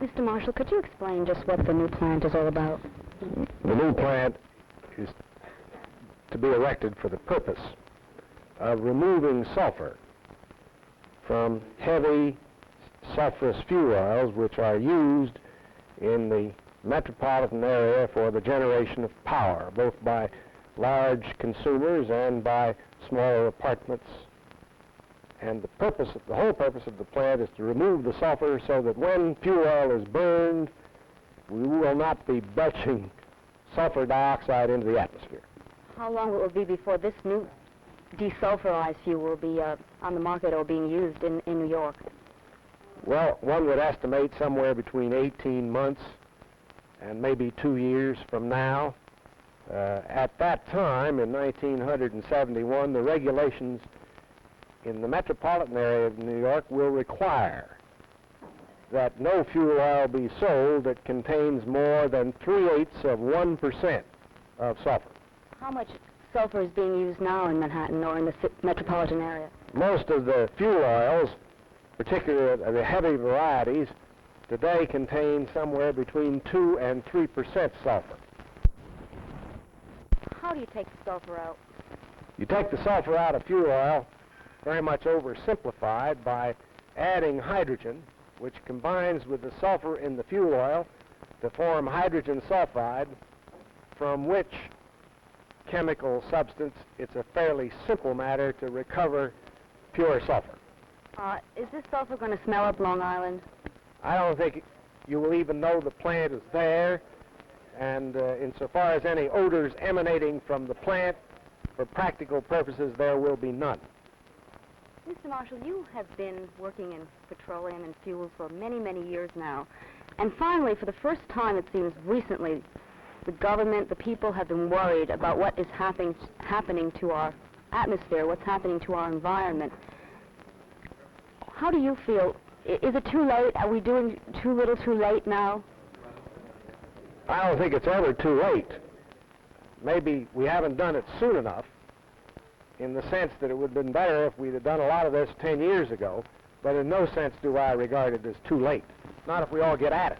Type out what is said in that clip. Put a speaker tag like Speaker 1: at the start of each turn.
Speaker 1: Mr. Marshall, could you explain just what the new plant is all about?
Speaker 2: The new plant is to be erected for the purpose of removing sulfur from heavy sulfurous fuel oils which are used in the metropolitan area for the generation of power, both by large consumers and by smaller apartments. And the whole purpose of the plant is to remove the sulfur so that when fuel oil is burned, we will not be belching sulfur dioxide into the atmosphere.
Speaker 1: How long will it be before this new desulfurized fuel will be on the market or being used in New York?
Speaker 2: Well, one would estimate somewhere between 18 months and maybe 2 years from now. At that time, in 1971, the regulations in the metropolitan area of New York will require that no fuel oil be sold that contains more than 3/8% of sulfur.
Speaker 1: How much sulfur is being used now in Manhattan or in the metropolitan area?
Speaker 2: Most of the fuel oils, particularly the heavy varieties, today contain somewhere between 2 and 3% sulfur.
Speaker 1: How do you take the sulfur out?
Speaker 2: You take the sulfur out of fuel oil, very much oversimplified, by adding hydrogen, which combines with the sulfur in the fuel oil to form hydrogen sulfide, from which chemical substance it's a fairly simple matter to recover pure sulfur.
Speaker 1: Is this sulfur going to smell up Long Island?
Speaker 2: I don't think you will even know the plant is there, and insofar as any odors emanating from the plant, for practical purposes, there will be none.
Speaker 1: Mr. Marshall, you have been working in petroleum and fuels for many, many years now. And finally, for the first time, it seems recently, the government, the people have been worried about what is happening to our atmosphere, what's happening to our environment. How do you feel? Is it too late? Are we doing too little too late now?
Speaker 2: I don't think it's ever too late. Maybe we haven't done it soon enough, in the sense that it would have been better if we'd have done a lot of this 10 years ago, but in no sense do I regard it as too late. Not if we all get at it.